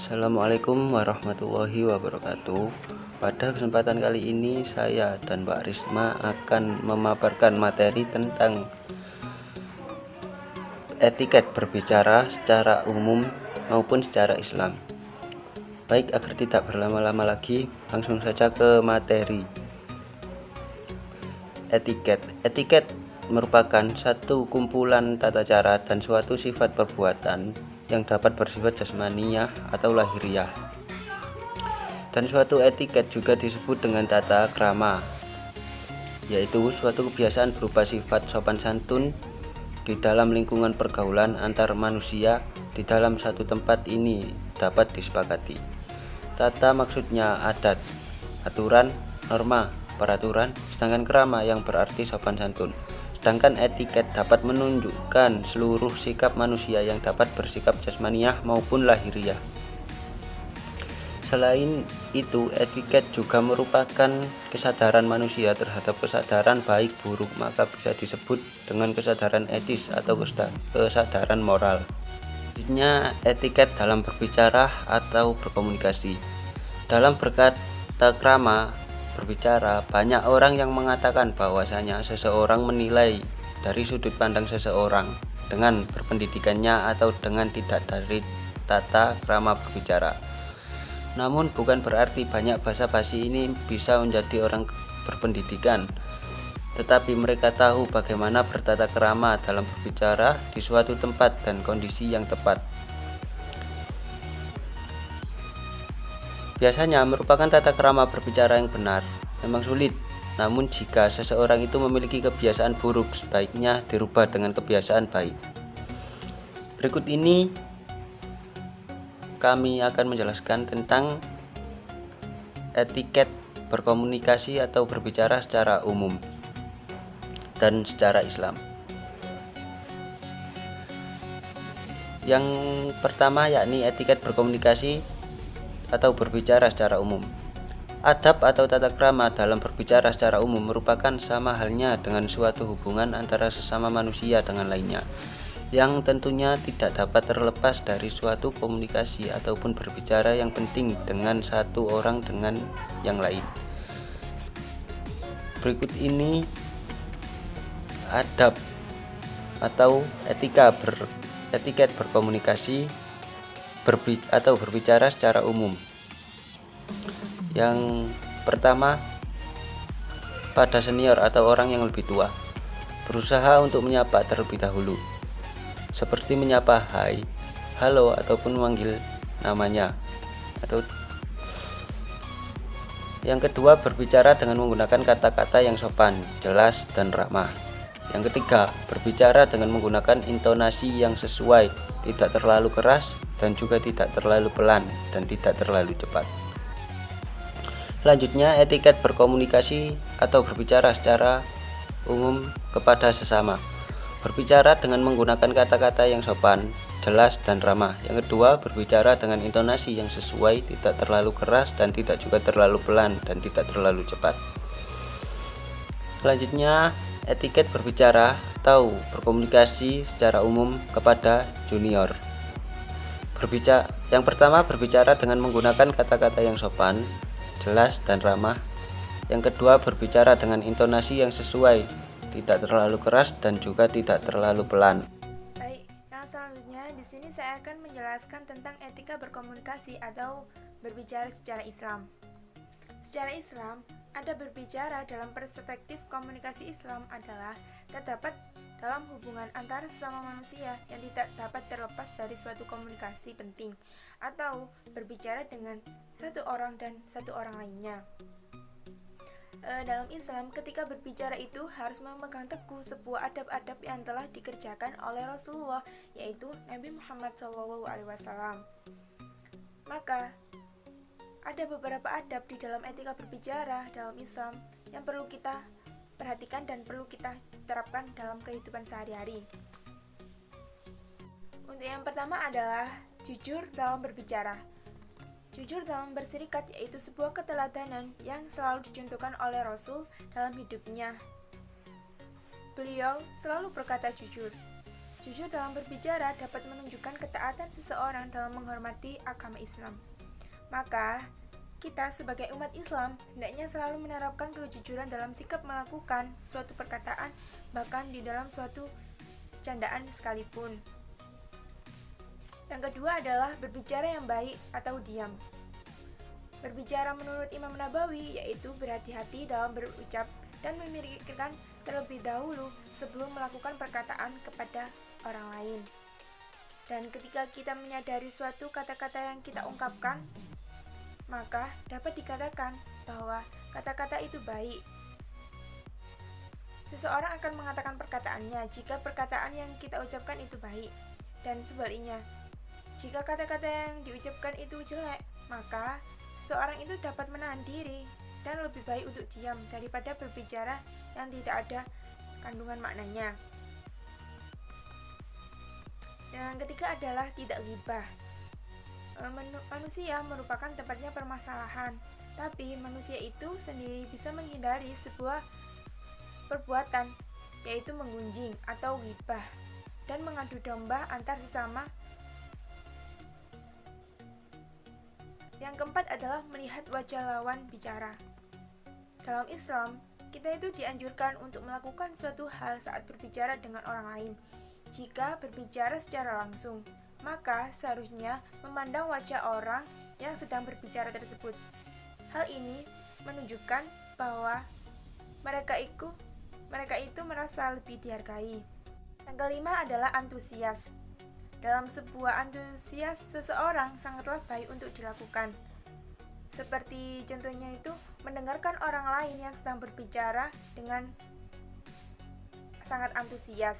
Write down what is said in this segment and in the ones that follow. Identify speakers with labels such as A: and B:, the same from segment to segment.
A: Assalamualaikum warahmatullahi wabarakatuh. Pada kesempatan kali ini saya dan Mbak Risma akan memaparkan materi tentang etiket berbicara secara umum maupun secara Islam. Baik, agar tidak berlama-lama lagi, langsung saja ke materi. Etiket merupakan satu kumpulan tata cara dan suatu sifat perbuatan yang dapat bersifat jasmaniah atau lahiriah. Dan suatu etiket juga disebut dengan tata krama, yaitu suatu kebiasaan berupa sifat sopan santun di dalam lingkungan pergaulan antar manusia di dalam satu tempat. Ini dapat disepakati. Tata maksudnya adat, aturan, norma, peraturan, sedangkan krama yang berarti sopan santun. Sedangkan etiket dapat menunjukkan seluruh sikap manusia yang dapat bersikap jasmaniah maupun lahiriah. Selain itu, etiket juga merupakan kesadaran manusia terhadap kesadaran baik buruk, maka bisa disebut dengan kesadaran etis atau kesadaran moral. Selanjutnya, etiket dalam berbicara atau berkomunikasi. Dalam berkata krama berbicara, banyak orang yang mengatakan bahwasanya seseorang menilai dari sudut pandang seseorang dengan berpendidikannya atau dengan tidak dari tata krama berbicara. Namun bukan berarti banyak basa-basi ini bisa menjadi orang berpendidikan, tetapi mereka tahu bagaimana bertata krama dalam berbicara di suatu tempat dan kondisi yang tepat. Biasanya merupakan tata krama berbicara yang benar. Memang sulit, namun jika seseorang itu memiliki kebiasaan buruk, sebaiknya dirubah dengan kebiasaan baik. Berikut ini kami akan menjelaskan tentang etiket berkomunikasi atau berbicara secara umum dan secara Islam. Yang pertama yakni etiket berkomunikasi atau berbicara secara umum. Adab atau tata krama dalam berbicara secara umum merupakan sama halnya dengan suatu hubungan antara sesama manusia dengan lainnya, yang tentunya tidak dapat terlepas dari suatu komunikasi ataupun berbicara yang penting dengan satu orang dengan yang lain. Berikut ini adab atau etiket berkomunikasi atau berbicara secara umum. Yang pertama, pada senior atau orang yang lebih tua, berusaha untuk menyapa terlebih dahulu, seperti menyapa hai, halo, ataupun memanggil namanya. Yang kedua, berbicara dengan menggunakan kata-kata yang sopan, jelas, dan ramah. Yang ketiga, berbicara dengan menggunakan intonasi yang sesuai, tidak terlalu keras dan juga tidak terlalu pelan dan tidak terlalu cepat. Selanjutnya, etiket berkomunikasi atau berbicara secara umum kepada sesama. Berbicara dengan menggunakan kata-kata yang sopan, jelas, dan ramah. Yang kedua, berbicara dengan intonasi yang sesuai, tidak terlalu keras dan tidak juga terlalu pelan dan tidak terlalu cepat. Selanjutnya, etiket berbicara atau berkomunikasi secara umum kepada junior. Yang pertama, berbicara dengan menggunakan kata-kata yang sopan, jelas, dan ramah. Yang kedua, berbicara dengan intonasi yang sesuai, tidak terlalu keras dan juga tidak terlalu pelan.
B: Baik, yang selanjutnya di sini saya akan menjelaskan tentang etika berkomunikasi atau berbicara secara Islam. Secara Islam, ada berbicara dalam perspektif komunikasi Islam adalah terdapat dalam hubungan antara sesama manusia yang tidak dapat terlepas dari suatu komunikasi penting atau berbicara dengan satu orang dan satu orang lainnya. Dalam Islam, ketika berbicara itu harus memegang teguh sebuah adab-adab yang telah dikerjakan oleh Rasulullah, yaitu Nabi Muhammad SAW. Maka ada beberapa adab di dalam etika berbicara dalam Islam yang perlu kita perhatikan dan perlu kita terapkan dalam kehidupan sehari-hari. Untuk yang pertama adalah jujur dalam berbicara. Jujur dalam berserikat yaitu sebuah keteladanan yang selalu dicontohkan oleh Rasul dalam hidupnya. Beliau selalu berkata jujur. Jujur dalam berbicara dapat menunjukkan ketaatan seseorang dalam menghormati agama Islam. Maka, kita sebagai umat Islam hendaknya selalu menerapkan kejujuran dalam sikap melakukan suatu perkataan, bahkan di dalam suatu candaan sekalipun. Yang kedua adalah berbicara yang baik atau diam. Berbicara menurut Imam Nabawi yaitu berhati-hati dalam berucap dan memikirkan terlebih dahulu sebelum melakukan perkataan kepada orang lain. Dan ketika kita menyadari suatu kata-kata yang kita ungkapkan, maka dapat dikatakan bahwa kata-kata itu baik. Seseorang akan mengatakan perkataannya jika perkataan yang kita ucapkan itu baik, dan sebaliknya, jika kata-kata yang diucapkan itu jelek, maka seseorang itu dapat menahan diri dan lebih baik untuk diam daripada berbicara yang tidak ada kandungan maknanya. Yang ketiga adalah tidak ghibah. Manusia merupakan tempatnya permasalahan, tapi manusia itu sendiri bisa menghindari sebuah perbuatan, yaitu menggunjing atau ghibah dan mengadu domba antar sesama. Yang keempat adalah melihat wajah lawan bicara. Dalam Islam, kita itu dianjurkan untuk melakukan suatu hal saat berbicara dengan orang lain. Jika berbicara secara langsung, maka seharusnya memandang wajah orang yang sedang berbicara tersebut. Hal ini menunjukkan bahwa mereka itu merasa lebih dihargai. Yang kelima adalah antusias. Dalam sebuah antusias seseorang sangatlah baik untuk dilakukan. Seperti contohnya itu mendengarkan orang lain yang sedang berbicara dengan sangat antusias.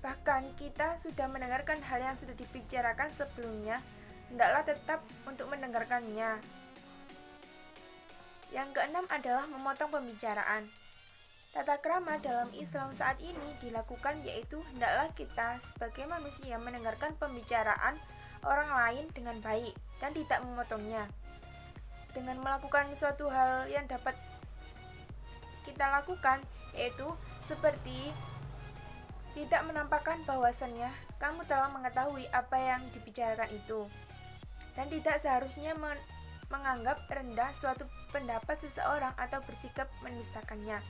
B: Bahkan kita sudah mendengarkan hal yang sudah dibicarakan sebelumnya, hendaklah tetap untuk mendengarkannya. Yang keenam adalah memotong pembicaraan. Tata krama dalam Islam saat ini dilakukan yaitu hendaklah kita sebagai manusia mendengarkan pembicaraan orang lain dengan baik dan tidak memotongnya. Dengan melakukan suatu hal yang dapat kita lakukan yaitu seperti tidak menampakkan bahwasannya kamu telah mengetahui apa yang dibicarakan itu, dan tidak seharusnya menganggap rendah suatu pendapat seseorang atau bersikap mendustakannya.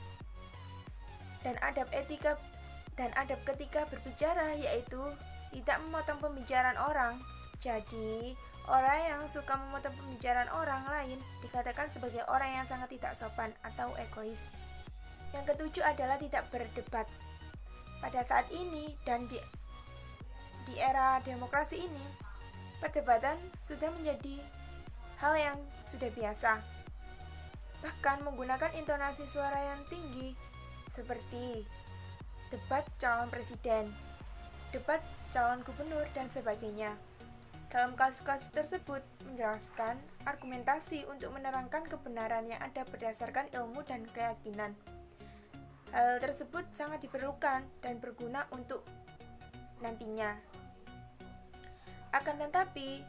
B: Dan adab ketika berbicara yaitu tidak memotong pembicaraan orang. Jadi, orang yang suka memotong pembicaraan orang lain dikatakan sebagai orang yang sangat tidak sopan atau egois. Yang ketujuh adalah tidak berdebat. Pada saat ini dan di era demokrasi ini, perdebatan sudah menjadi hal yang sudah biasa. Bahkan menggunakan intonasi suara yang tinggi seperti debat calon presiden, debat calon gubernur, dan sebagainya. Dalam kasus-kasus tersebut menjelaskan argumentasi untuk menerangkan kebenaran yang ada berdasarkan ilmu dan keyakinan. Hal tersebut sangat diperlukan dan berguna untuk nantinya. Akan tetapi,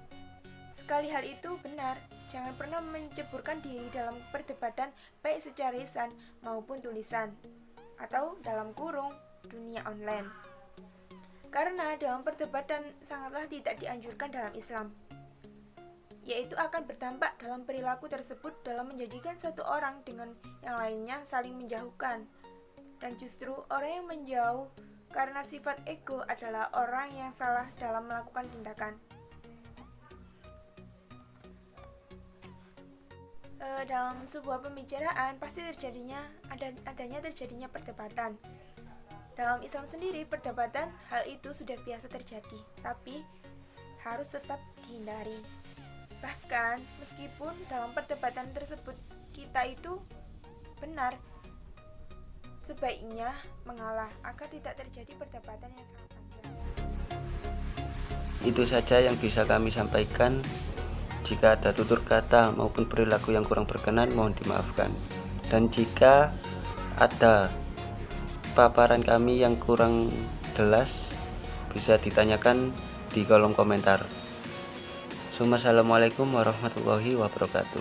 B: sekali hal itu benar, jangan pernah menceburkan diri dalam perdebatan baik secara lisan maupun tulisan, atau dalam kurung dunia online. Karena dalam perdebatan sangatlah tidak dianjurkan dalam Islam, yaitu akan berdampak dalam perilaku tersebut dalam menjadikan satu orang dengan yang lainnya saling menjauhkan. Dan justru orang yang menjauh karena sifat ego adalah orang yang salah dalam melakukan tindakan. Dalam sebuah pembicaraan pasti adanya terjadinya perdebatan. Dalam Islam sendiri perdebatan hal itu sudah biasa terjadi, tapi harus tetap dihindari. Bahkan meskipun dalam perdebatan tersebut kita itu benar, sebaiknya mengalah agar tidak terjadi perdebatan yang sangat panjang.
A: Itu saja yang bisa kami sampaikan. Jika ada tutur kata maupun perilaku yang kurang berkenan, mohon dimaafkan. Dan jika ada paparan kami yang kurang jelas, bisa ditanyakan di kolom komentar. Assalamualaikum warahmatullahi wabarakatuh.